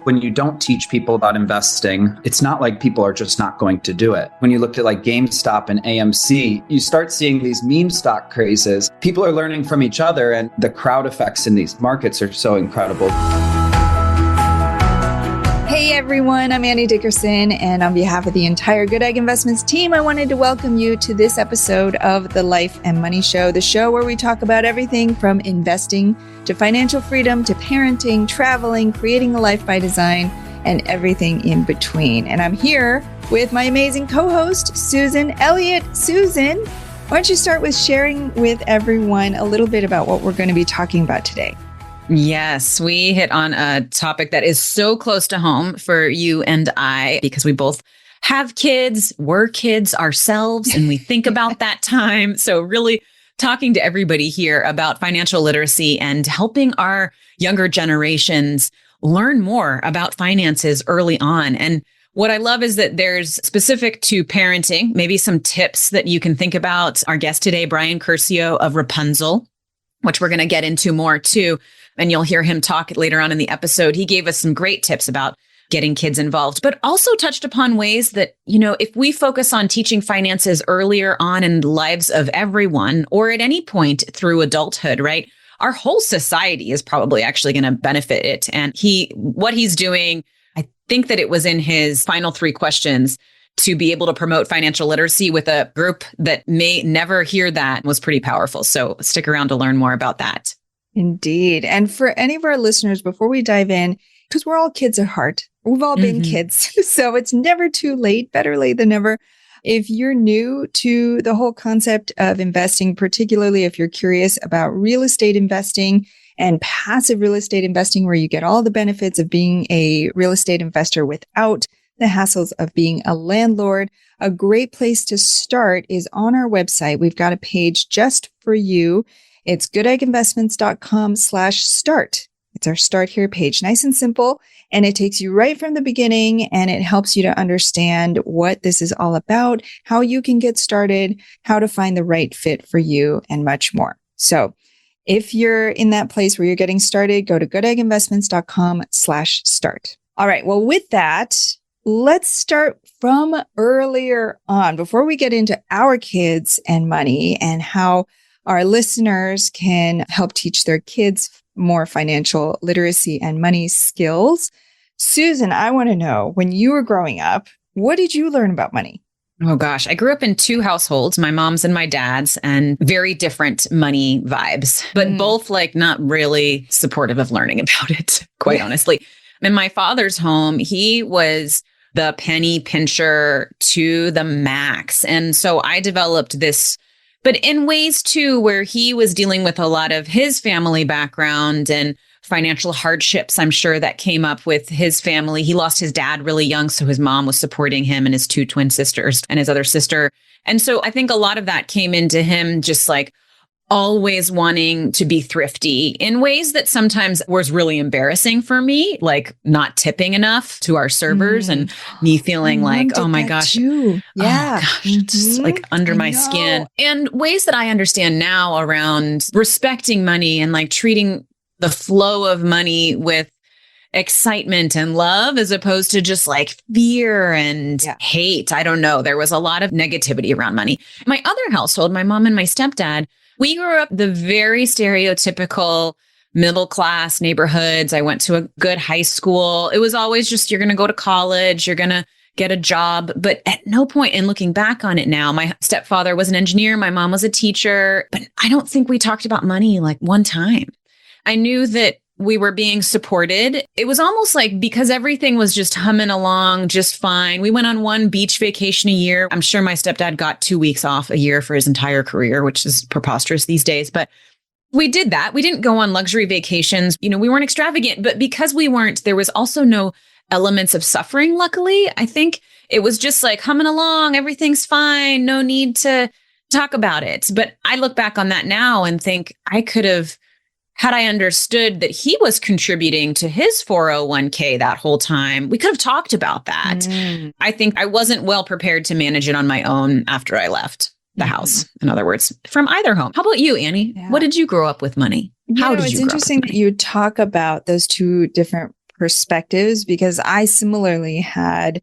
When you don't teach people about investing, it's not like people are just not going to do it. When you looked at like GameStop and AMC, you start seeing these meme stock crazes. People are learning from each other, and the crowd effects in these markets are so incredible. Hey everyone, I'm Annie Dickerson, and on behalf of the entire Goodegg Investments team, I wanted to welcome you to this episode of the Life and Money Show, the show where we talk about everything from investing to financial freedom to parenting, traveling, creating a life by design, and everything in between. And I'm here with my amazing co-host, Susan Elliott. Susan, why don't you start with sharing with everyone a little bit about what we're going to be talking about today? Yes, we hit on a topic that is so close to home for you and I, because we both have kids, we're kids ourselves, and we think about that time. So really talking to everybody here about financial literacy and helping our younger generations learn more about finances early on. And what I love is that there's specific to parenting, maybe some tips that you can think about. Our guest today, Brian Curcio of Rapunzl, which we're going to get into more too. And you'll hear him talk later on in the episode. He gave us some great tips about getting kids involved, but also touched upon ways that, if we focus on teaching finances earlier on in the lives of everyone, or at any point through adulthood, right? Our whole society is probably actually going to benefit it. And what he's doing, I think that it was in his final 3 questions to be able to promote financial literacy with a group that may never hear that was pretty powerful. So stick around to learn more about that. Indeed. And for any of our listeners, before we dive in, because we're all kids at heart, we've all been kids. So it's never too late, better late than never. If you're new to the whole concept of investing, particularly if you're curious about real estate investing and passive real estate investing, where you get all the benefits of being a real estate investor without the hassles of being a landlord, a great place to start is on our website. We've got a page just for you. It's goodegginvestments.com/start. It's our start here page, nice and simple. And it takes you right from the beginning, and it helps you to understand what this is all about, how you can get started, how to find the right fit for you, and much more. So if you're in that place where you're getting started, go to goodegginvestments.com/start. All right. Well, with that, let's start from earlier on, before we get into our kids and money and how our listeners can help teach their kids more financial literacy and money skills. Susan, I want to know, when you were growing up, what did you learn about money? Oh gosh, I grew up in 2 households, my mom's and my dad's, and very different money vibes, but both not really supportive of learning about it, quite honestly. In my father's home, he was the penny pincher to the max. And so I developed this, but in ways too, where he was dealing with a lot of his family background and financial hardships, I'm sure, that came up with his family. He lost his dad really young, so his mom was supporting him and his 2 twin sisters and his other sister. And so I think a lot of that came into him just always wanting to be thrifty in ways that sometimes was really embarrassing for me, like not tipping enough to our servers and me feeling oh my gosh, too. Yeah. Oh gosh, it's under my skin. And ways that I understand now around respecting money and treating the flow of money with excitement and love, as opposed to just fear and hate. I don't know. There was a lot of negativity around money. My other household, my mom and my stepdad, we grew up the very stereotypical middle-class neighborhoods. I went to a good high school. It was always just, you're going to go to college, you're going to get a job. But at no point, in looking back on it now, my stepfather was an engineer, my mom was a teacher, but I don't think we talked about money one time. I knew that we were being supported. It was almost because everything was just humming along just fine. We went on 1 beach vacation a year. I'm sure my stepdad got 2 weeks off a year for his entire career, which is preposterous these days. But we did that. We didn't go on luxury vacations. We weren't extravagant, but because we weren't, there was also no elements of suffering. Luckily, I think it was just humming along. Everything's fine. No need to talk about it. But I look back on that now and think I could have, had I understood that he was contributing to his 401k that whole time, we could have talked about that. I think I wasn't well prepared to manage it on my own after I left the house, in other words, from either home. How about you, Annie? Yeah. What did you grow up with money? How did you grow up with money? It's interesting that you talk about those 2 different perspectives because I similarly had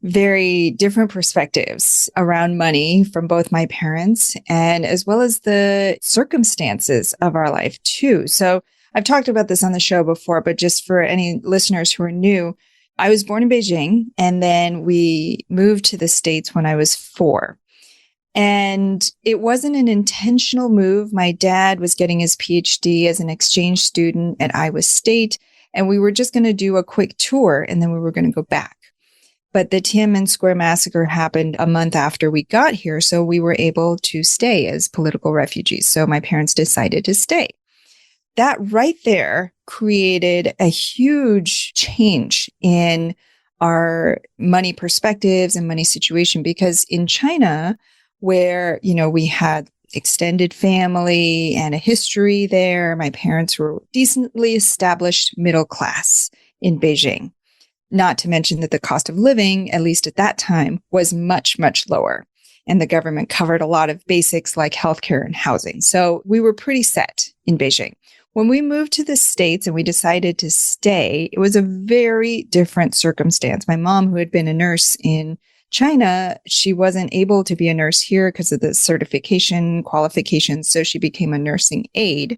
very different perspectives around money from both my parents and as well as the circumstances of our life too. So I've talked about this on the show before, but just for any listeners who are new, I was born in Beijing and then we moved to the States when I was 4. And it wasn't an intentional move. My dad was getting his PhD as an exchange student at Iowa State, and we were just going to do a quick tour and then we were going to go back. But the Tiananmen Square massacre happened a month after we got here, so we were able to stay as political refugees. So my parents decided to stay. That right there created a huge change in our money perspectives and money situation, because in China, where, we had extended family and a history there, my parents were decently established middle class in Beijing. Not to mention that the cost of living, at least at that time, was much, much lower. And the government covered a lot of basics like healthcare and housing. So we were pretty set in Beijing. When we moved to the States and we decided to stay, it was a very different circumstance. My mom, who had been a nurse in China, she wasn't able to be a nurse here because of the certification qualifications. So she became a nursing aide,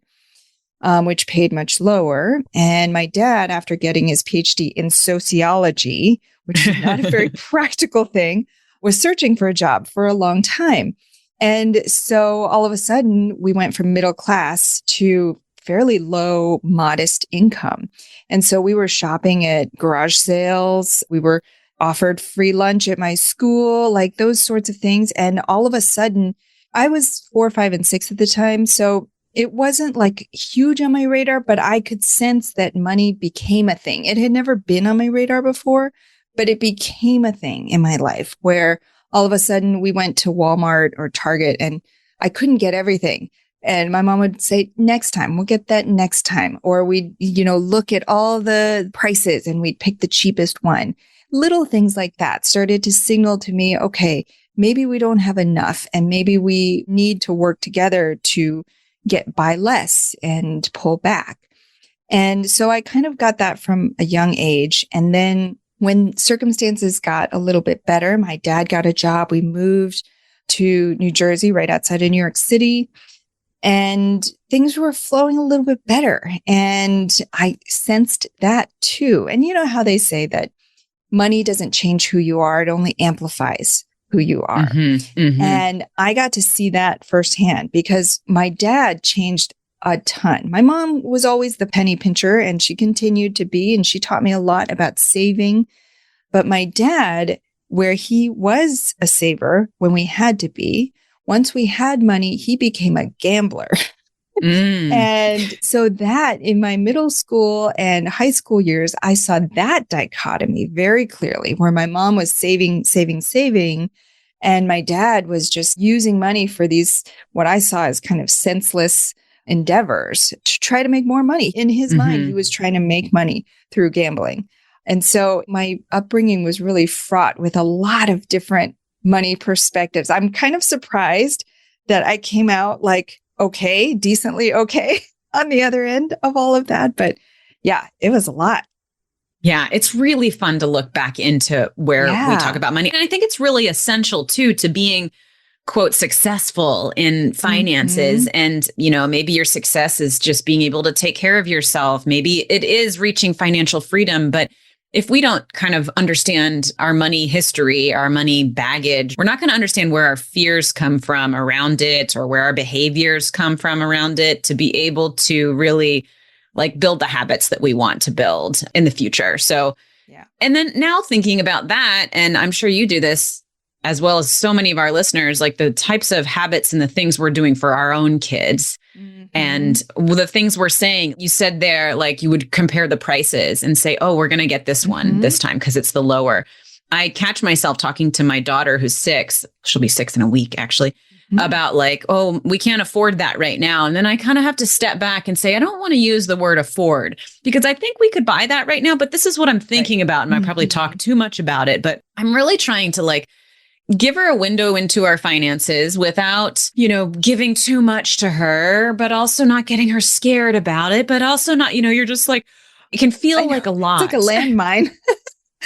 which paid much lower. And my dad, after getting his PhD in sociology, which is not a very practical thing, was searching for a job for a long time. And so all of a sudden, we went from middle class to fairly low, modest income. And so we were shopping at garage sales. We were offered free lunch at my school, like those sorts of things. And all of a sudden, I was 4, 5, and 6 at the time. So it wasn't like huge on my radar, but I could sense that money became a thing. It had never been on my radar before, but it became a thing in my life where all of a sudden we went to Walmart or Target and I couldn't get everything. And my mom would say, next time, we'll get that next time. Or we'd, look at all the prices and we'd pick the cheapest one. Little things like that started to signal to me, okay, maybe we don't have enough and maybe we need to work together to buy less and pull back. And so I kind of got that from a young age. And then when circumstances got a little bit better, my dad got a job. We moved to New Jersey, right outside of New York City. And things were flowing a little bit better. And I sensed that too. And you know how they say that money doesn't change who you are, it only amplifies who you are. Mm-hmm, mm-hmm. And I got to see that firsthand because my dad changed a ton. My mom was always the penny pincher and she continued to be, and she taught me a lot about saving. But my dad, where he was a saver when we had to be, once we had money, he became a gambler. And so that in my middle school and high school years, I saw that dichotomy very clearly where my mom was saving. And my dad was just using money for these, what I saw as kind of senseless endeavors to try to make more money. In his mind, he was trying to make money through gambling. And so my upbringing was really fraught with a lot of different money perspectives. I'm kind of surprised that I came out like, okay, decently okay on the other end of all of that. But yeah, it was a lot. Yeah, it's really fun to look back into where we talk about money. And I think it's really essential too to being, quote, successful in finances. And, maybe your success is just being able to take care of yourself. Maybe it is reaching financial freedom, but if we don't kind of understand our money history, our money baggage, we're not going to understand where our fears come from around it or where our behaviors come from around it to be able to really build the habits that we want to build in the future. So, and then now thinking about that, and I'm sure you do this as well as so many of our listeners, like the types of habits and the things we're doing for our own kids. And the things we're saying, you said there, you would compare the prices and say, oh, we're going to get this one this time because it's the lower. I catch myself talking to my daughter who's 6. She'll be 6 in a week, actually, about oh, we can't afford that right now. And then I kind of have to step back and say, I don't want to use the word afford because I think we could buy that right now. But this is what I'm thinking about. And I probably talk too much about it. But I'm really trying to give her a window into our finances without, giving too much to her, but also not getting her scared about it, but also not, you're just It can feel like a lot. It's like a landmine.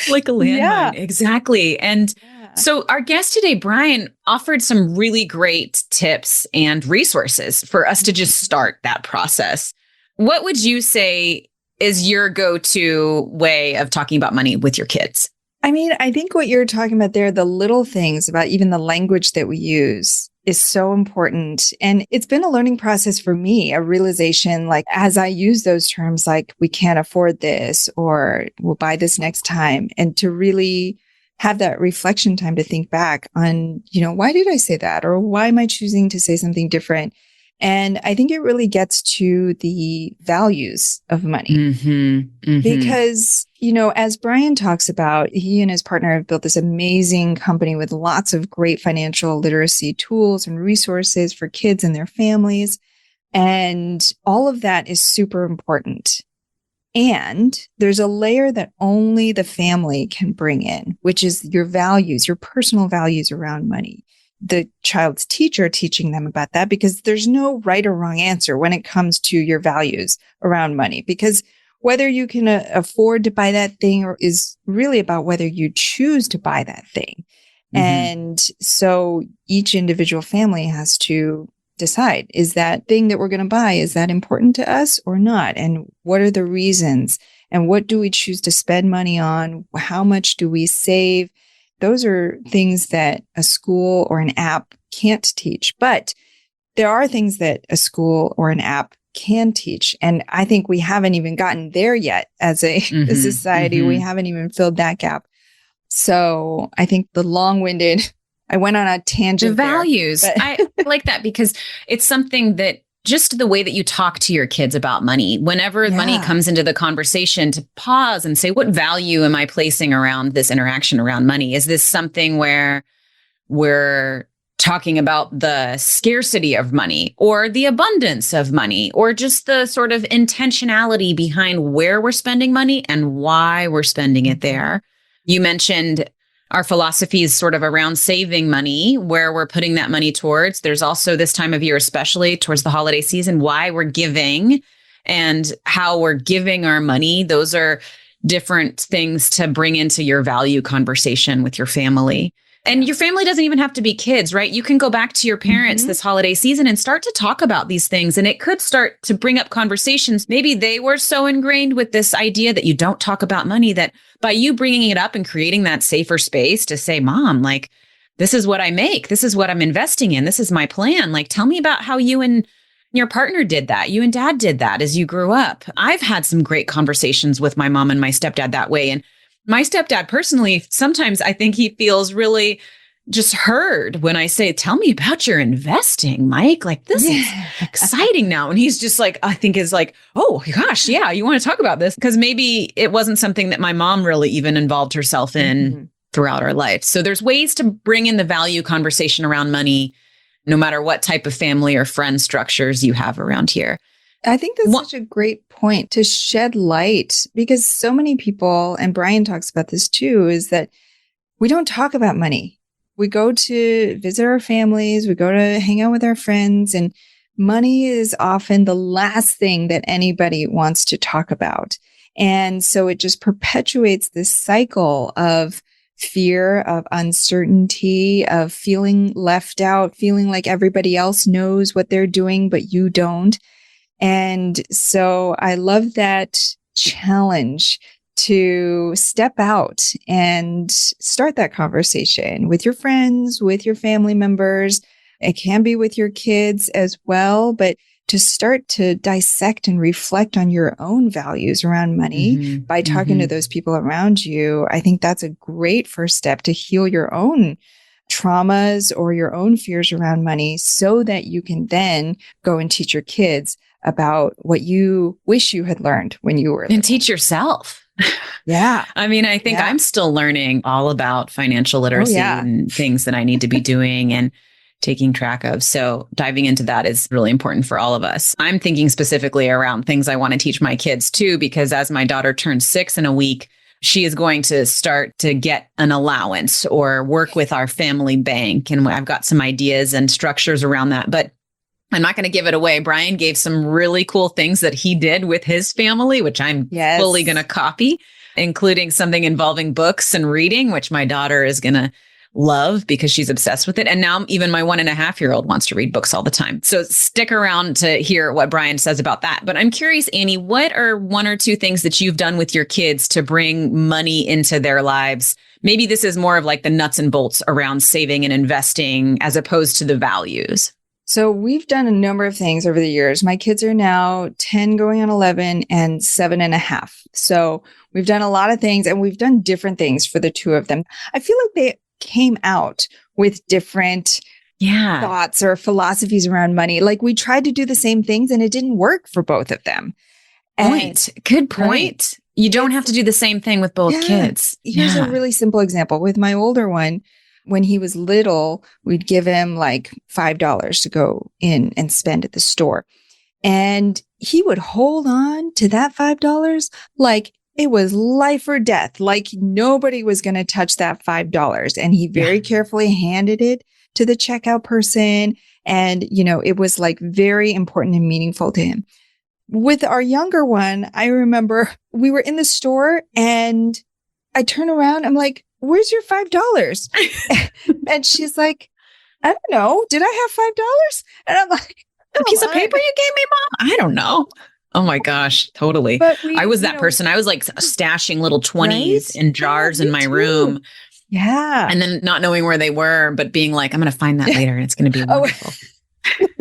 Like a landmine. Exactly. And so our guest today, Brian, offered some really great tips and resources for us to just start that process. What would you say is your go-to way of talking about money with your kids? I mean, I think what you're talking about there, the little things about even the language that we use is so important. And it's been a learning process for me, a realization, like as I use those terms, like we can't afford this or we'll buy this next time. And to really have that reflection time to think back on, why did I say that? Or why am I choosing to say something different? And I think it really gets to the values of money because, as Brian talks about, he and his partner have built this amazing company with lots of great financial literacy tools and resources for kids and their families. And all of that is super important. And there's a layer that only the family can bring in, which is your values, your personal values around money. The child's teacher teaching them about that, because there's no right or wrong answer when it comes to your values around money, because whether you can afford to buy that thing or is really about whether you choose to buy that thing. And so each individual family has to decide, is that thing that we're going to buy, is that important to us or not? And what are the reasons? And what do we choose to spend money on? How much do we save? Those are things that a school or an app can't teach, but there are things that a school or an app can teach. And I think we haven't even gotten there yet as a society. We haven't even filled that gap. So I think I went on a tangent. The values. I like that because it's something that just the way that you talk to your kids about money, whenever money comes into the conversation, to pause and say, what value am I placing around this interaction around money? Is this something where we're talking about the scarcity of money or the abundance of money, or just the sort of intentionality behind where we're spending money and why we're spending it there? You mentioned our philosophy is sort of around saving money, where we're putting that money towards. There's also this time of year, especially towards the holiday season, why we're giving and how we're giving our money. Those are different things to bring into your value conversation with your family. And your family doesn't even have to be kids, right? You can go back to your parents this holiday season and start to talk about these things. And it could start to bring up conversations. Maybe they were so ingrained with this idea that you don't talk about money, that by you bringing it up and creating that safer space to say, Mom, like, this is what I make. This is what I'm investing in. This is my plan. Like, tell me about how you and your partner did that. You and Dad did that as you grew up. I've had some great conversations with my mom and my stepdad that way. And my stepdad personally, sometimes I think he feels really just heard when I say, tell me about your investing, Mike. Like, this is exciting now. And he's just like, I think is like, oh gosh, yeah, you want to talk about this? Because maybe it wasn't something that my mom really even involved herself in throughout our life. So there's ways to bring in the value conversation around money, no matter what type of family or friend structures you have around here. I think that's such a great point to shed light, because so many people, and Brian talks about this too, is that we don't talk about money. We go to visit our families, we go to hang out with our friends, and money is often the last thing that anybody wants to talk about. And so it just perpetuates this cycle of fear, of uncertainty, of feeling left out, feeling like everybody else knows what they're doing, but you don't. And so I love that challenge to step out and start that conversation with your friends, with your family members. It can be with your kids as well, but to start to dissect and reflect on your own values around money by talking to those people around you, I think that's a great first step to heal your own traumas or your own fears around money, so that you can then go and teach your kids about what you wish you had learned when you were little. And teach yourself. Yeah. I mean, I think I'm still learning all about financial literacy and things that I need to be doing and taking track of. So diving into that is really important for all of us. I'm thinking specifically around things I want to teach my kids too, because as my daughter turns 6 in a week, she is going to start to get an allowance or work with our family bank. And I've got some ideas and structures around that. But I'm not going to give it away. Brian gave some really cool things that he did with his family, which I'm fully going to copy, including something involving books and reading, which my daughter is going to love because she's obsessed with it. And now even my 1.5-year-old wants to read books all the time. So stick around to hear what Brian says about that. But I'm curious, Annie, what are 1 or 2 things that you've done with your kids to bring money into their lives? Maybe this is more of like the nuts and bolts around saving and investing as opposed to the values. So we've done a number of things over the years. My kids are now 10 going on 11 and 7.5. So we've done a lot of things and we've done different things for the 2 of them. I feel like they came out with different thoughts or philosophies around money. Like we tried to do the same things and it didn't work for both of them. Good point. Right? You don't have to do the same thing with both kids. Here's a really simple example. With my older one, when he was little, we'd give him like $5 to go in and spend at the store. And he would hold on to that $5 like it was life or death, like nobody was going to touch that $5. And he very carefully handed it to the checkout person. And, it was like very important and meaningful to him. With our younger one, I remember we were in the store and I turn around, I'm like, where's your $5? And she's like, I don't know. Did I have $5? And I'm like, a piece of paper you gave me, Mom? I don't know. Oh my gosh, totally. I was that person. I was like stashing little 20s in jars in my room. Yeah. And then not knowing where they were, but being like, I'm going to find that later and it's going to be wonderful.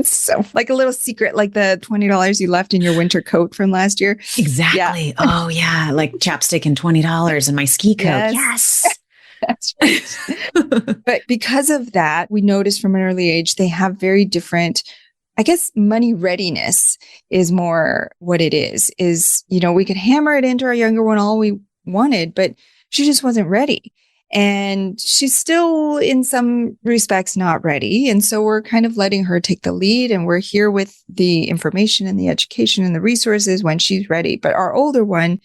So like a little secret, like the $20 you left in your winter coat from last year. Exactly. Yeah. Oh yeah. Like chapstick and $20 and my ski coat. Yes. That's right. But because of that, we noticed from an early age, they have very different, I guess money readiness is more what it is, we could hammer it into our younger one all we wanted, but she just wasn't ready. And she's still in some respects not ready. And so we're kind of letting her take the lead and we're here with the information and the education and the resources when she's ready. But our older one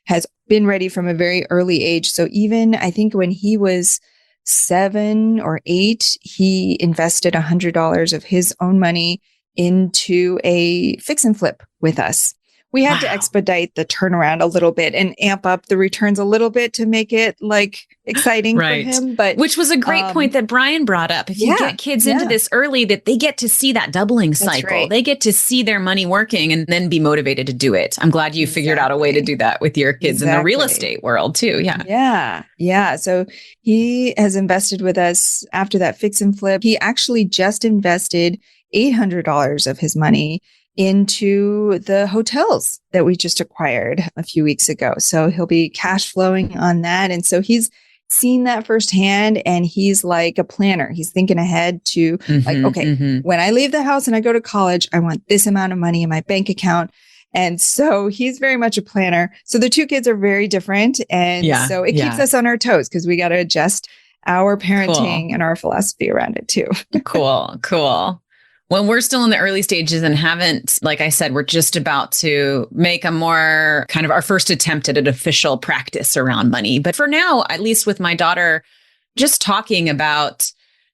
has been ready from a very early age. So even I think when he was 7 or 8, he invested $100 of his own money into a fix and flip with us. We had to expedite the turnaround a little bit and amp up the returns a little bit to make it like exciting for him. But which was a great point that Brian brought up. If you get kids into this early, that they get to see that doubling cycle. Right. They get to see their money working and then be motivated to do it. I'm glad you figured out a way to do that with your kids in the real estate world too. Yeah. Yeah. So he has invested with us after that fix and flip. He actually just invested $800 of his money into the hotels that we just acquired a few weeks ago. So he'll be cash flowing on that. And so he's seen that firsthand and he's like a planner. He's thinking ahead to when I leave the house and I go to college, I want this amount of money in my bank account. And so he's very much a planner. So the 2 kids are very different. And so it keeps us on our toes because we got to adjust our parenting and our philosophy around it too. Cool. When we're still in the early stages and haven't, like I said, we're just about to make a more kind of our first attempt at an official practice around money. But for now, at least with my daughter, just talking about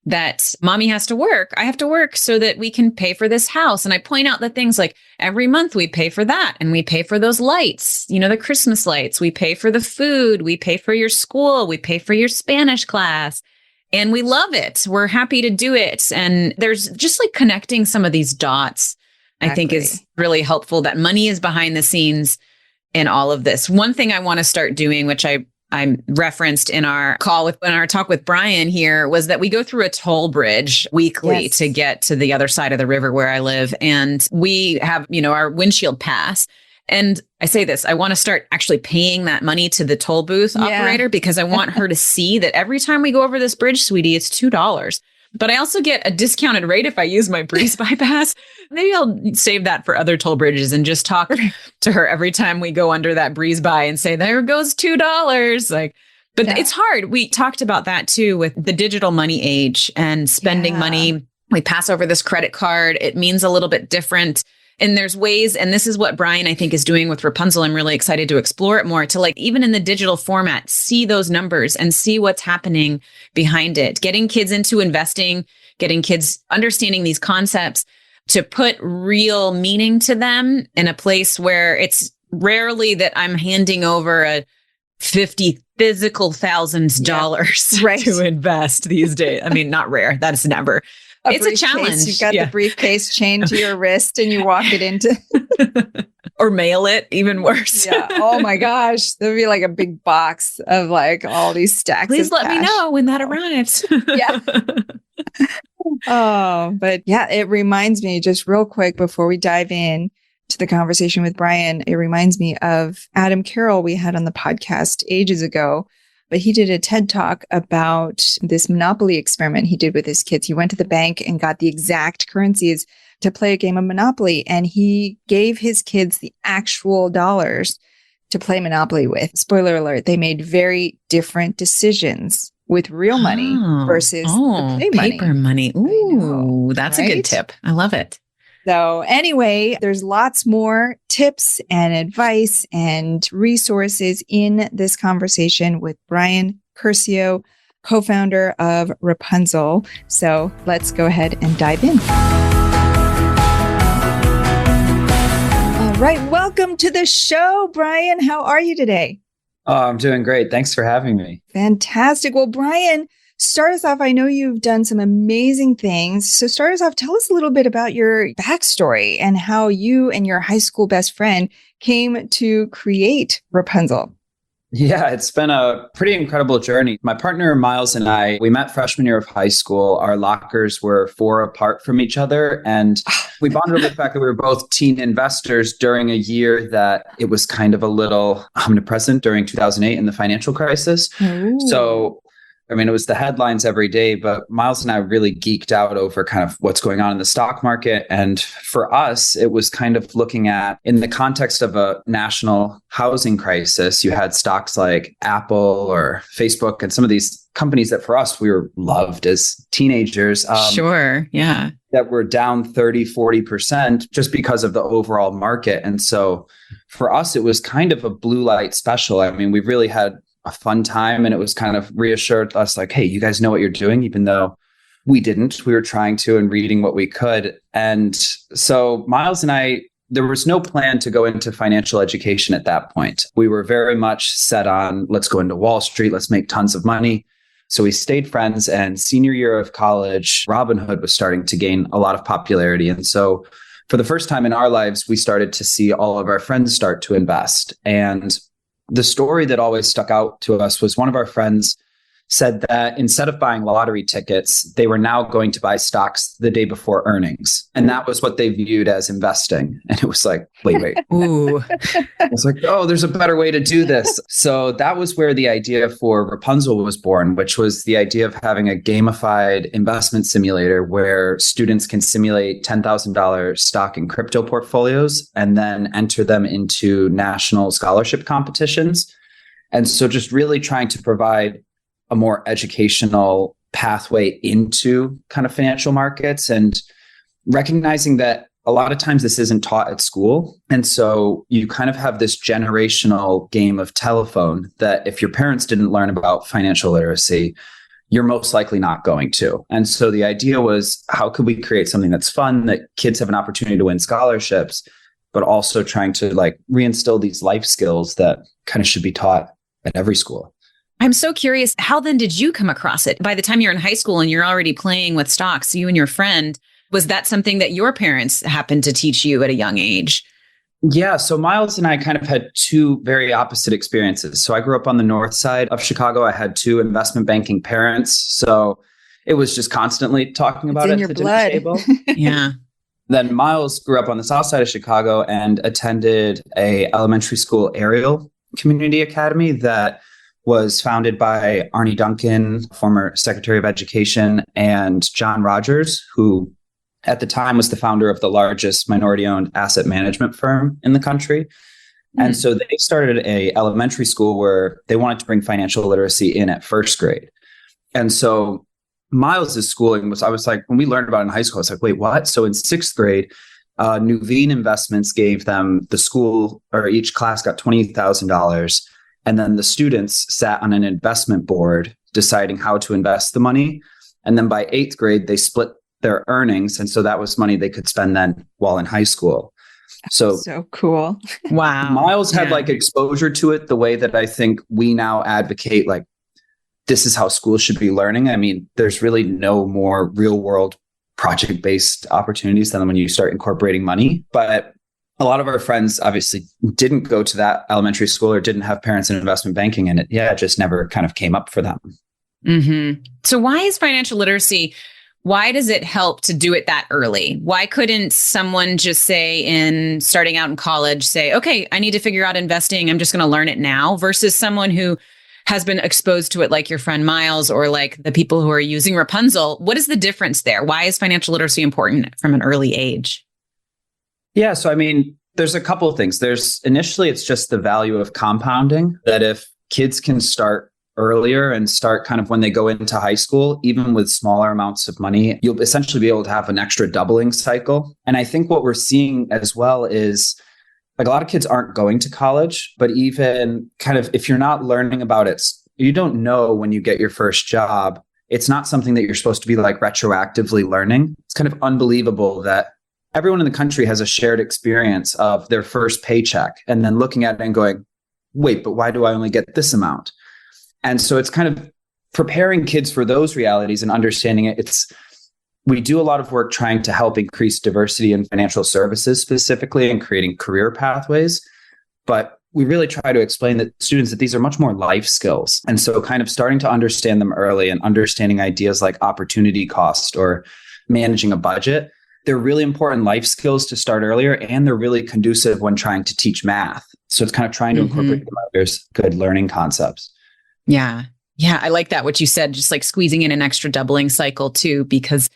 that mommy has to work. I have to work so that we can pay for this house. And I point out that things like every month we pay for that and we pay for those lights, the Christmas lights, we pay for the food, we pay for your school, we pay for your Spanish class. And we love it. We're happy to do it. And there's just like connecting some of these dots, I think is really helpful, that money is behind the scenes in all of this. One thing I want to start doing, which I referenced in our talk with Brian here, was that we go through a toll bridge weekly to get to the other side of the river where I live. And we have, our windshield pass. And I say this, I want to start actually paying that money to the toll booth operator because I want her to see that every time we go over this bridge, sweetie, it's $2. But I also get a discounted rate if I use my breeze bypass. Maybe I'll save that for other toll bridges and just talk to her every time we go under that breeze by and say, there goes $2. But it's hard. We talked about that too with the digital money age and spending money. We pass over this credit card. It means a little bit different. And there's ways, and this is what Brian, I think, is doing with Rapunzl. I'm really excited to explore it more, to like, even in the digital format, see those numbers and see what's happening behind it. Getting kids into investing, getting kids understanding these concepts, to put real meaning to them in a place where it's rarely that I'm handing over a $50,000 right. to invest these days. I mean, not rare. That's never. It's a challenge. You've got the briefcase chained to your wrist and you walk it into or mail it, even worse. Yeah. Oh my gosh. There'll be like a big box of like all these stacks. Please let me cash. know when that arrives. Yeah. Oh, but yeah, it reminds me just real quick before we dive in to the conversation with Brian, it reminds me of Adam Carroll we had on the podcast ages ago, but he did a TED Talk about this Monopoly experiment he did with his kids. He went to the bank and got the exact currencies to play a game of Monopoly, and he gave his kids the actual dollars to play Monopoly with. Spoiler alert, they made very different decisions with real money versus the play paper money. Ooh, know, that's a good tip. I love it. So anyway, there's lots more tips and advice and resources in this conversation with Brian Curcio, co-founder of Rapunzl. So let's go ahead and dive in. All right. Welcome to the show, Brian. How are you today? Oh, I'm doing great. Thanks for having me. Fantastic. Well, Brian, start us off. I know you've done some amazing things. So start us off. Tell us a little bit about your backstory and how you and your high school best friend came to create Rapunzl. Yeah, it's been a pretty incredible journey. My partner, Myles, and I, we met freshman year of high school. Our lockers were 4 apart from each other. And we bonded over the fact that we were both teen investors during a year that it was kind of a little omnipresent during 2008 in the financial crisis. Ooh. So I mean, it was the headlines every day, but Myles and I really geeked out over kind of what's going on in the stock market. And for us, it was kind of looking at, in the context of a national housing crisis, you had stocks like Apple or Facebook and some of these companies that for us, we were loved as teenagers. Sure. Yeah. That were down 30, 40% just because of the overall market. And so for us, it was kind of a blue light special. I mean, we really had a fun time, and it was kind of reassured us like, hey, you guys know what you're doing, even though we didn't. We were trying to and reading what we could. And so Myles and I, there was no plan to go into financial education at that point. We were very much set on, let's go into Wall Street, let's make tons of money. So we stayed friends, and senior year of college, Robinhood was starting to gain a lot of popularity. And so for the first time in our lives, we started to see all of our friends start to invest. And the story that always stuck out to us was one of our friends said that instead of buying lottery tickets, they were now going to buy stocks the day before earnings. And that was what they viewed as investing. And it was like, wait. Ooh. I was like, oh, there's a better way to do this. So that was where the idea for Rapunzl was born, which was the idea of having a gamified investment simulator where students can simulate $10,000 stock and crypto portfolios and then enter them into national scholarship competitions. And so just really trying to provide a more educational pathway into kind of financial markets, and recognizing that a lot of times this isn't taught at school. And so you kind of have this generational game of telephone that if your parents didn't learn about financial literacy, you're most likely not going to. And so the idea was, how could we create something that's fun, that kids have an opportunity to win scholarships, but also trying to like reinstill these life skills that kind of should be taught at every school. I'm so curious, how then did you come across it? By the time you're in high school and you're already playing with stocks, you and your friend, was that something that your parents happened to teach you at a young age? Yeah. So Myles and I kind of had two very opposite experiences. So I grew up on the north side of Chicago. I had two investment banking parents. So it was just constantly talking about it at the dinner table. Yeah. Then Myles grew up on the south side of Chicago and attended a elementary school aerial community academy that was founded by Arne Duncan, former Secretary of Education, and John Rogers, who at the time was the founder of the largest minority-owned asset management firm in the country. Mm-hmm. And so they started a elementary school where they wanted to bring financial literacy in at first grade. And so Myles' schooling was, I was like, when we learned about it in high school, I was like, wait, what? So in sixth grade, Nuveen Investments gave them, the school, or each class got $20,000. And then the students sat on an investment board deciding how to invest the money. And then by eighth grade, they split their earnings. And so that was money they could spend then while in high school. So cool. Wow. Myles had like exposure to it the way that I think we now advocate, like, this is how schools should be learning. I mean, there's really no more real world project-based opportunities than when you start incorporating money. But a lot of our friends obviously didn't go to that elementary school or didn't have parents in investment banking. And it just never kind of came up for them. Mm-hmm. So why is financial literacy, why does it help to do it that early? Why couldn't someone just say in starting out in college, say, okay, I need to figure out investing. I'm just going to learn it now, versus someone who has been exposed to it, like your friend Myles, or like the people who are using Rapunzl? What is the difference there? Why is financial literacy important from an early age? Yeah. So, I mean, there's a couple of things. Initially, it's just the value of compounding, that if kids can start earlier and start kind of when they go into high school, even with smaller amounts of money, you'll essentially be able to have an extra doubling cycle. And I think what we're seeing as well is, like, a lot of kids aren't going to college, but even kind of if you're not learning about it, you don't know when you get your first job. It's not something that you're supposed to be like retroactively learning. It's kind of unbelievable that everyone in the country has a shared experience of their first paycheck and then looking at it and going, wait, but why do I only get this amount? And so it's kind of preparing kids for those realities and understanding it. We do a lot of work trying to help increase diversity in financial services specifically and creating career pathways. But we really try to explain to students that these are much more life skills. And so kind of starting to understand them early and understanding ideas like opportunity cost or managing a budget, they're really important life skills to start earlier, and they're really conducive when trying to teach math. So it's kind of trying to incorporate those good learning concepts. Yeah. Yeah. I like that, what you said, just like squeezing in an extra doubling cycle too, because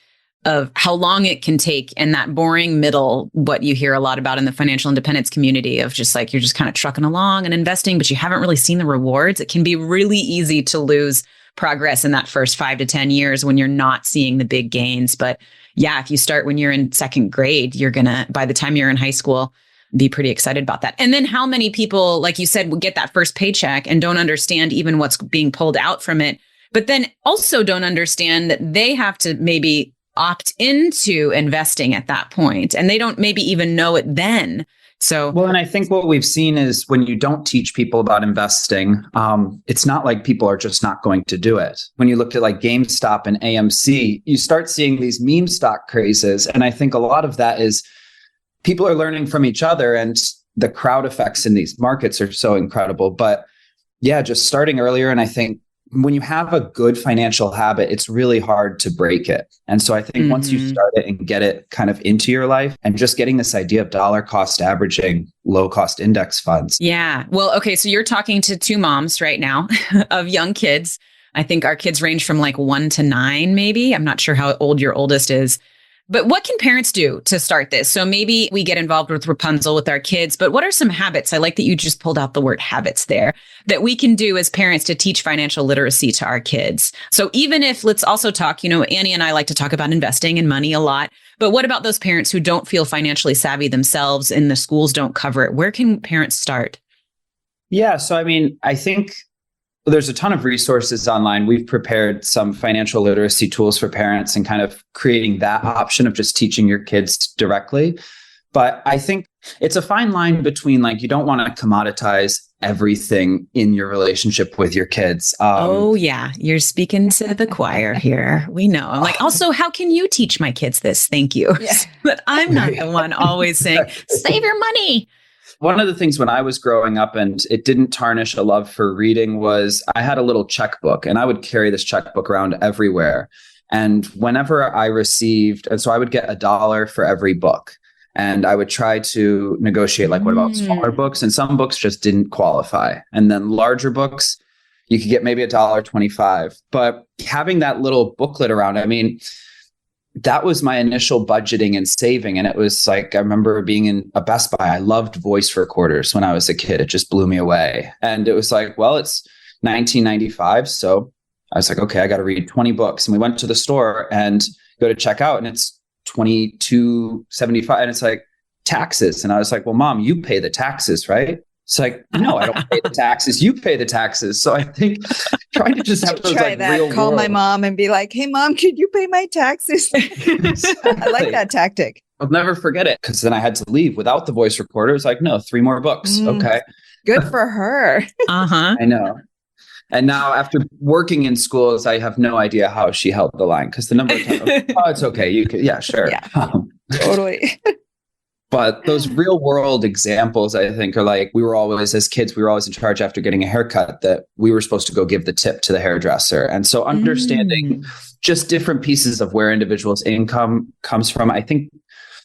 of how long it can take, and that boring middle, what you hear a lot about in the financial independence community of just like, you're just kind of trucking along and investing, but you haven't really seen the rewards. It can be really easy to lose progress in that first 5 to 10 years when you're not seeing the big gains. But yeah, if you start when you're in second grade, you're going to, by the time you're in high school, be pretty excited about that. And then how many people, like you said, will get that first paycheck and don't understand even what's being pulled out from it, but then also don't understand that they have to maybe opt into investing at that point, and they don't maybe even know it then. So, well, and I think what we've seen is when you don't teach people about investing, it's not like people are just not going to do it. When you looked at like GameStop and AMC, you start seeing these meme stock crazes. And I think a lot of that is people are learning from each other, and the crowd effects in these markets are so incredible. But yeah, just starting earlier. And I think when you have a good financial habit, it's really hard to break it. And so I think once you start it and get it kind of into your life, and just getting this idea of dollar cost averaging, low cost index funds. Yeah. Well, okay. So you're talking to two moms right now of young kids. I think our kids range from like 1 to 9, maybe. I'm not sure how old your oldest is. But what can parents do to start this? So maybe we get involved with Rapunzl with our kids, but what are some habits? I like that you just pulled out the word habits there, that we can do as parents to teach financial literacy to our kids. So even if, let's also talk, Annie and I like to talk about investing and money a lot, but what about those parents who don't feel financially savvy themselves and the schools don't cover it? Where can parents start? Yeah. So, I mean, I think there's a ton of resources online. We've prepared some financial literacy tools for parents and kind of creating that option of just teaching your kids directly. But I think it's a fine line between, like, you don't want to commoditize everything in your relationship with your kids. Oh, yeah. You're speaking to the choir here. We know. I'm like, also, how can you teach my kids this? Thank you. Yeah. But I'm not the one always saying, save your money. One of the things when I was growing up, and it didn't tarnish a love for reading, was I had a little checkbook, and I would carry this checkbook around everywhere. And whenever I received, and so I would get $1 for every book, and I would try to negotiate, like, what about smaller books? And some books just didn't qualify. And then larger books, you could get maybe $1.25. But having that little booklet around, I mean, that was my initial budgeting and saving. And it was like, I remember being in a Best Buy. I loved voice recorders when I was a kid. It just blew me away. And it was like, well, it's 1995. So I was like, okay, I got to read 20 books. And we went to the store and go to check out, and it's $22.75. And it's like, taxes. And I was like, well, Mom, you pay the taxes, right? It's like, no, I don't pay the taxes. You pay the taxes. So I think trying to just have those Try like that. real Call world. my mom and be like, hey, mom, could you pay my taxes? I like that tactic. I'll never forget it because then I had to leave without the voice recorder. It's like, no, 3 more books. Okay. Good for her. Uh-huh. I know. And now after working in schools, I have no idea how she held the line because the number of times, oh, it's okay. You could, yeah, sure. Yeah, totally. But those real world examples, I think, are like, we were always, as kids, we were always in charge after getting a haircut that we were supposed to go give the tip to the hairdresser. And so understanding just different pieces of where individuals' income comes from, I think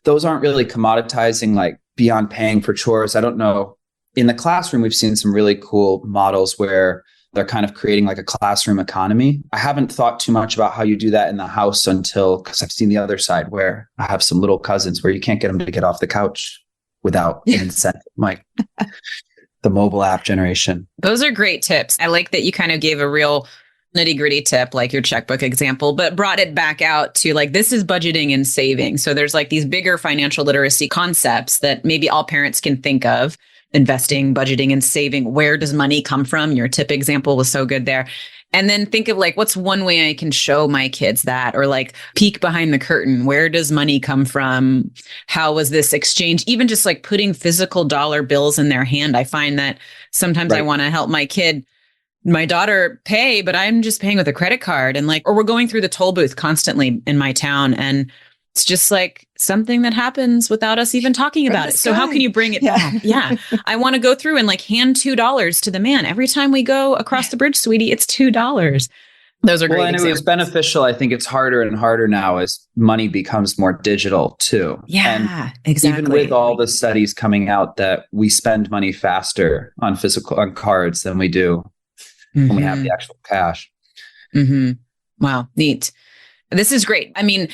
those aren't really commoditizing, like beyond paying for chores. I don't know. In the classroom, we've seen some really cool models where they're kind of creating like a classroom economy. I haven't thought too much about how you do that in the house because I've seen the other side where I have some little cousins where you can't get them to get off the couch without an incentive, like the mobile app generation. Those are great tips. I like that you kind of gave a real nitty gritty tip, like your checkbook example, but brought it back out to like, this is budgeting and saving. So there's like these bigger financial literacy concepts that maybe all parents can think of. Investing, budgeting, and saving. Where does money come from? Your tip example was so good there. And then think of like, what's one way I can show my kids that, or like peek behind the curtain. Where does money come from? How was this exchange? Even just like putting physical dollar bills in their hand. I find that sometimes I want to help my daughter pay, but I'm just paying with a credit card, and like, or we're going through the toll booth constantly in my town. And it's just like something that happens without us even talking about it. So how can you bring it back? Yeah. I want to go through and like hand $2 to the man. Every time we go across the bridge, sweetie, it's $2. Those are great examples. And it was beneficial. I think it's harder and harder now as money becomes more digital too. Yeah, and exactly. Even with all the studies coming out that we spend money faster on cards than we do when we have the actual cash. Wow. Neat. This is great. I mean,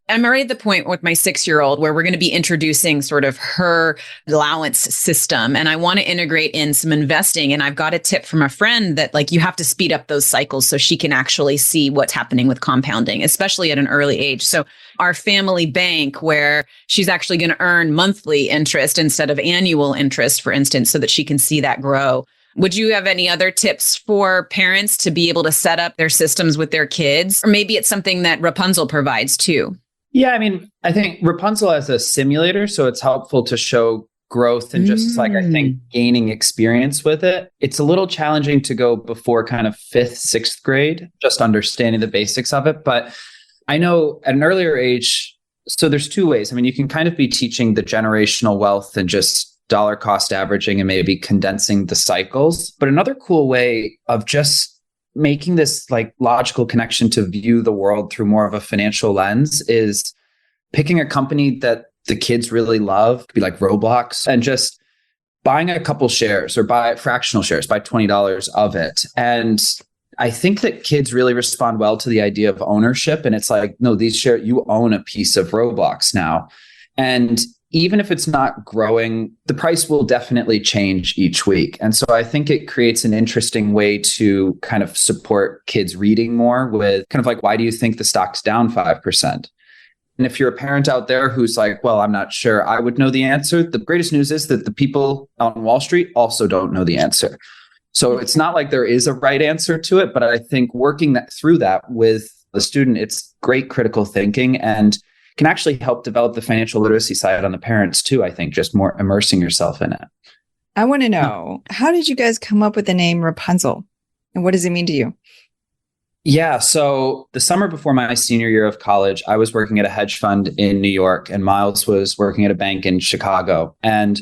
I'm already at the point with my 6-year-old where we're going to be introducing sort of her allowance system. And I want to integrate in some investing. And I've got a tip from a friend that like, you have to speed up those cycles so she can actually see what's happening with compounding, especially at an early age. So our family bank, where she's actually going to earn monthly interest instead of annual interest, for instance, so that she can see that grow. Would you have any other tips for parents to be able to set up their systems with their kids? Or maybe it's something that Rapunzl provides too. Yeah, I mean, I think Rapunzl has a simulator, so it's helpful to show growth and just like, I think, gaining experience with it. It's a little challenging to go before kind of 5th, 6th grade, just understanding the basics of it. But I know at an earlier age, so there's 2 ways. I mean, you can kind of be teaching the generational wealth and just dollar cost averaging and maybe condensing the cycles. But another cool way of just making this like logical connection to view the world through more of a financial lens is picking a company that the kids really love, could be like Roadblocks, and just buying a couple shares or buy fractional shares, buy $20 of it. And I think that kids really respond well to the idea of ownership. And it's like, no, these shares, you own a piece of Roadblocks now. And even if it's not growing, the price will definitely change each week. And so I think it creates an interesting way to kind of support kids reading more with kind of like, why do you think the stock's down 5%? And if you're a parent out there who's like, well, I'm not sure, I would know the answer. The greatest news is that the people out on Wall Street also don't know the answer. So it's not like there is a right answer to it, but I think working through that with the student, it's great critical thinking and can actually help develop the financial literacy side on the parents too, I think, just more immersing yourself in it. I want to know, how did you guys come up with the name Rapunzl? And what does it mean to you? Yeah. So the summer before my senior year of college, I was working at a hedge fund in New York and Myles was working at a bank in Chicago. And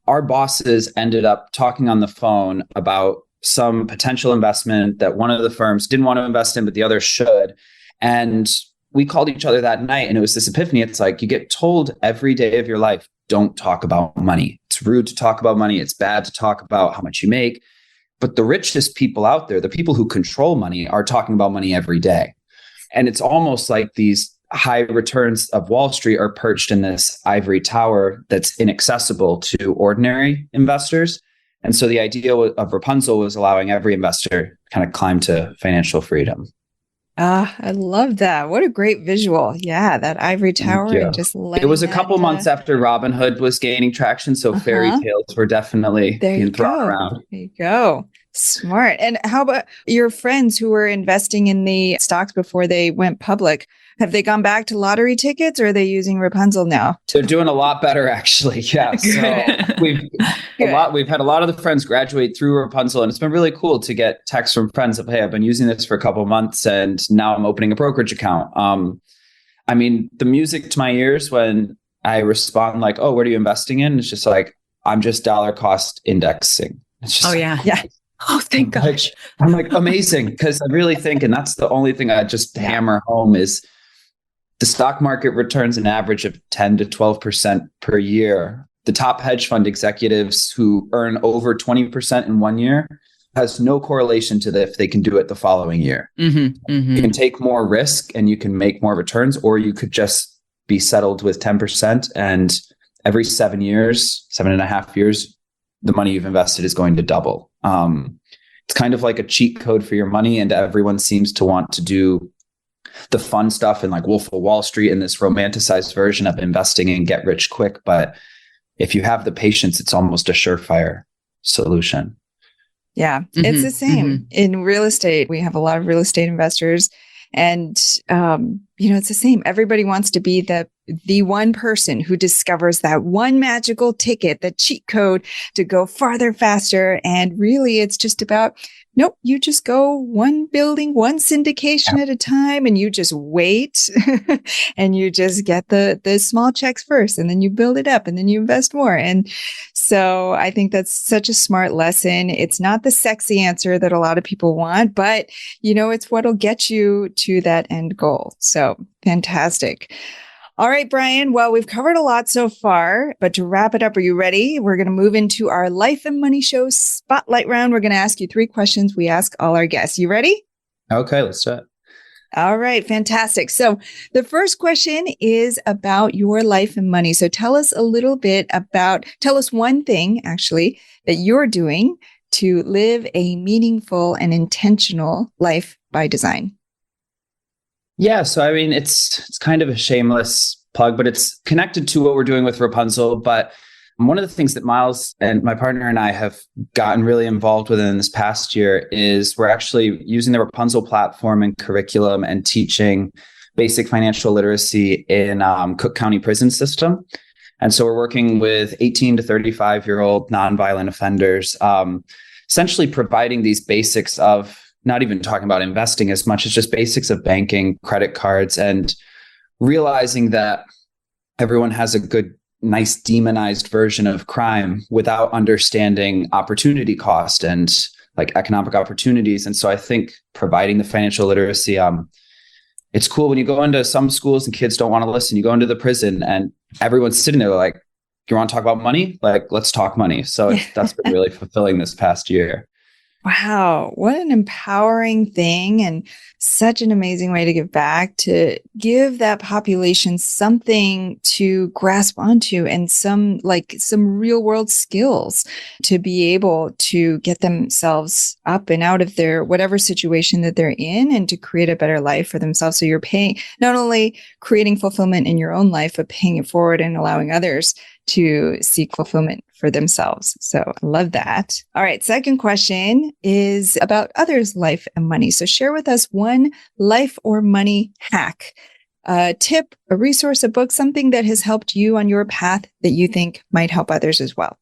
our bosses ended up talking on the phone about some potential investment that one of the firms didn't want to invest in, but the other should. And we called each other that night and it was this epiphany. It's like, you get told every day of your life, don't talk about money. It's rude to talk about money. It's bad to talk about how much you make. But the richest people out there, the people who control money, are talking about money every day. And it's almost like these high returns of Wall Street are perched in this ivory tower that's inaccessible to ordinary investors. And so the idea of Rapunzl was allowing every investor to kind of climb to financial freedom. I love that. What a great visual. Yeah, that ivory tower and just letting it was a couple months after Robinhood was gaining traction, so fairy tales were definitely being thrown around. There you go. Smart. And how about your friends who were investing in the stocks before they went public? Have they gone back to lottery tickets, or are they using Rapunzl now? They're doing a lot better, actually. Yeah. So we've had a lot of the friends graduate through Rapunzl, and it's been really cool to get texts from friends of, hey, I've been using this for a couple of months and now I'm opening a brokerage account. I mean, the music to my ears when I respond like, oh, what are you investing in? It's just like, I'm just dollar cost indexing. It's just yeah. Oh, thank gosh. I'm like, amazing. Because I really think, and that's the only thing I just hammer home is the stock market returns an average of 10 to 12% per year. The top hedge fund executives who earn over 20% in 1 year has no correlation to if they can do it the following year. You can take more risk and you can make more returns, or you could just be settled with 10%. And every 7 years, 7.5 years, the money you've invested is going to double. It's kind of like a cheat code for your money. And everyone seems to want to do the fun stuff and like Wolf of Wall Street and this romanticized version of investing and get rich quick. But if you have the patience, it's almost a surefire solution. Yeah, it's the same. In real estate, we have a lot of real estate investors. And, it's the same. Everybody wants to be the one person who discovers that one magical ticket, the cheat code to go farther, faster. And really, it's just about, nope, you just go one building, one syndication at a time, and you just wait and you just get the small checks first, and then you build it up and then you invest more. And so I think that's such a smart lesson. It's not the sexy answer that a lot of people want, but it's what'll get you to that end goal. So fantastic. All right, Brian. Well, we've covered a lot so far, but to wrap it up, are you ready? We're going to move into our Life and Money Show Spotlight Round. We're going to ask you 3 questions we ask all our guests. You ready? Okay, let's do it. All right, fantastic. So the first question is about your life and money. So tell us one thing actually that you're doing to live a meaningful and intentional life by design. Yeah. So, I mean, it's kind of a shameless plug, but it's connected to what we're doing with Rapunzl. But one of the things that Myles and my partner and I have gotten really involved with in this past year is we're actually using the Rapunzl platform and curriculum and teaching basic financial literacy in Cook County prison system. And so we're working with 18 to 35-year-old nonviolent offenders, essentially providing these basics of not even talking about investing as much as just basics of banking, credit cards, and realizing that everyone has a good, nice demonized version of crime without understanding opportunity cost and like economic opportunities. And so I think providing the financial literacy, it's cool when you go into some schools and kids don't want to listen. You go into the prison and everyone's sitting there like, you want to talk about money? Like, let's talk money. So that's been really fulfilling this past year. Wow, what an empowering thing and such an amazing way to give back, to give that population something to grasp onto and some real world skills to be able to get themselves up and out of their whatever situation that they're in and to create a better life for themselves. So you're paying, not only creating fulfillment in your own life, but paying it forward and allowing others to seek fulfillment for themselves. So I love that. All right. Second question is about others' life and money. So share with us one life or money hack, a tip, a resource, a book, something that has helped you on your path that you think might help others as well.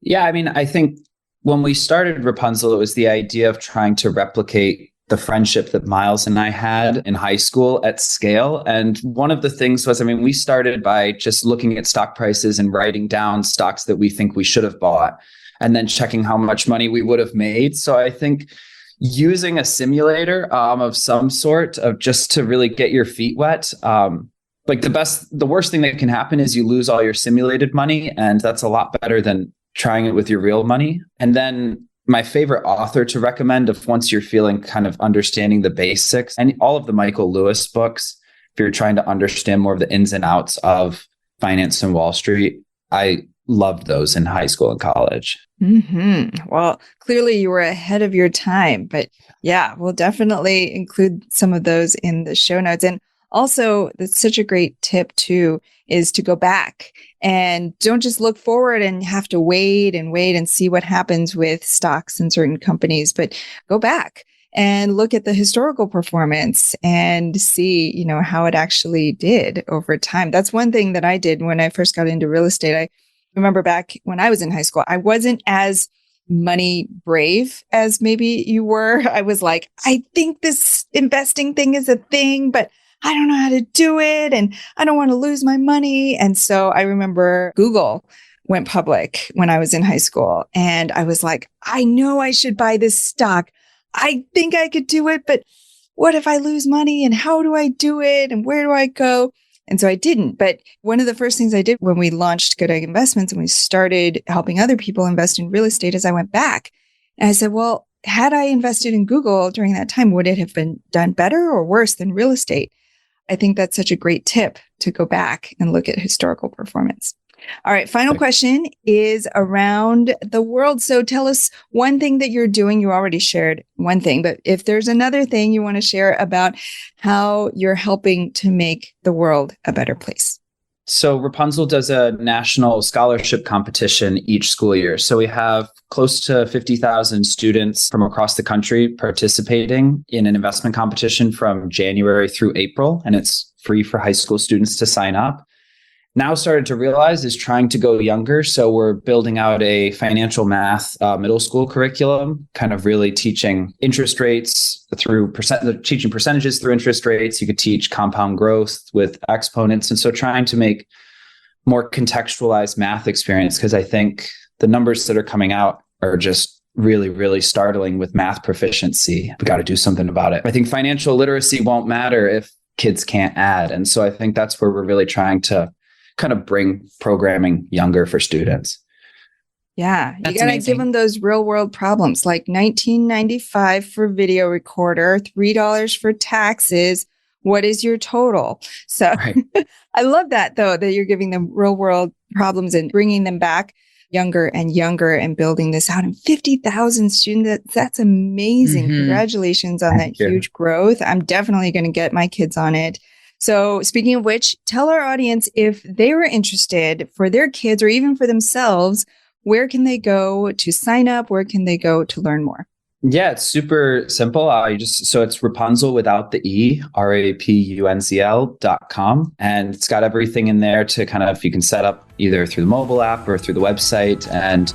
Yeah. I mean, I think when we started Rapunzl, it was the idea of trying to replicate the friendship that Myles and I had in high school at scale. And one of the things was, we started by just looking at stock prices and writing down stocks that we think we should have bought and then checking how much money we would have made. So I think using a simulator of some sort of just to really get your feet wet, the worst thing that can happen is you lose all your simulated money. And that's a lot better than trying it with your real money. And then my favorite author to recommend, if once you're feeling kind of understanding the basics, and all of the Michael Lewis books, if you're trying to understand more of the ins and outs of finance and Wall Street, I loved those in high school and college. Well, clearly you were ahead of your time, but yeah, we'll definitely include some of those in the show notes. And also, that's such a great tip too, is to go back and don't just look forward and have to wait and see what happens with stocks in certain companies, but go back and look at the historical performance and see, how it actually did over time. That's one thing that I did when I first got into real estate. I remember back when I was in high school, I wasn't as money brave as maybe you were. I was like, I think this investing thing is a thing, but I don't know how to do it and I don't want to lose my money. And so I remember Google went public when I was in high school and I was like, I know I should buy this stock. I think I could do it, but what if I lose money and how do I do it and where do I go? And so I didn't. But one of the first things I did when we launched Goodegg Investments and we started helping other people invest in real estate is I went back and I said, well, had I invested in Google during that time, would it have been done better or worse than real estate? I think that's such a great tip to go back and look at historical performance. All right. Final question is around the world. So tell us one thing that you're doing. You already shared one thing, but if there's another thing you want to share about how you're helping to make the world a better place. So Rapunzl does a national scholarship competition each school year. So we have close to 50,000 students from across the country participating in an investment competition from January through April, and it's free for high school students to sign up. Now started to realize is trying to go younger. So we're building out a financial math middle school curriculum, kind of really teaching interest rates through teaching percentages through interest rates. You could teach compound growth with exponents. And so trying to make more contextualized math experience, because I think the numbers that are coming out are just really, really startling with math proficiency. We got to do something about it. I think financial literacy won't matter if kids can't add. And so I think that's where we're really trying to kind of bring programming younger for students. Yeah, you got to give them those real world problems like $19.95 for video recorder, $3 for taxes. What is your total? So right. I love that, though, that you're giving them real world problems and bringing them back younger and younger and building this out. And 50,000 students, that's amazing. Congratulations on that huge growth. I'm definitely going to get my kids on it. So speaking of which, tell our audience if they were interested for their kids or even for themselves, where can they go to sign up? Where can they go to learn more? Yeah, it's super simple. So it's Rapunzl without the E, RAPUNZL.com. And it's got everything in there to kind of, you can set up either through the mobile app or through the website. And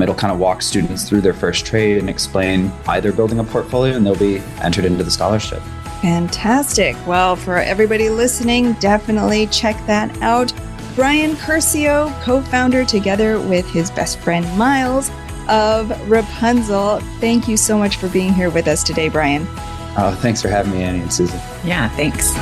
it'll kind of walk students through their first trade and explain why they're building a portfolio and they'll be entered into the scholarship. Fantastic. Well, for everybody listening, definitely check that out. Brian Curcio, co-founder together with his best friend, Myles, of Rapunzl. Thank you so much for being here with us today, Brian. Oh, thanks for having me, Annie and Susan. Yeah, thanks.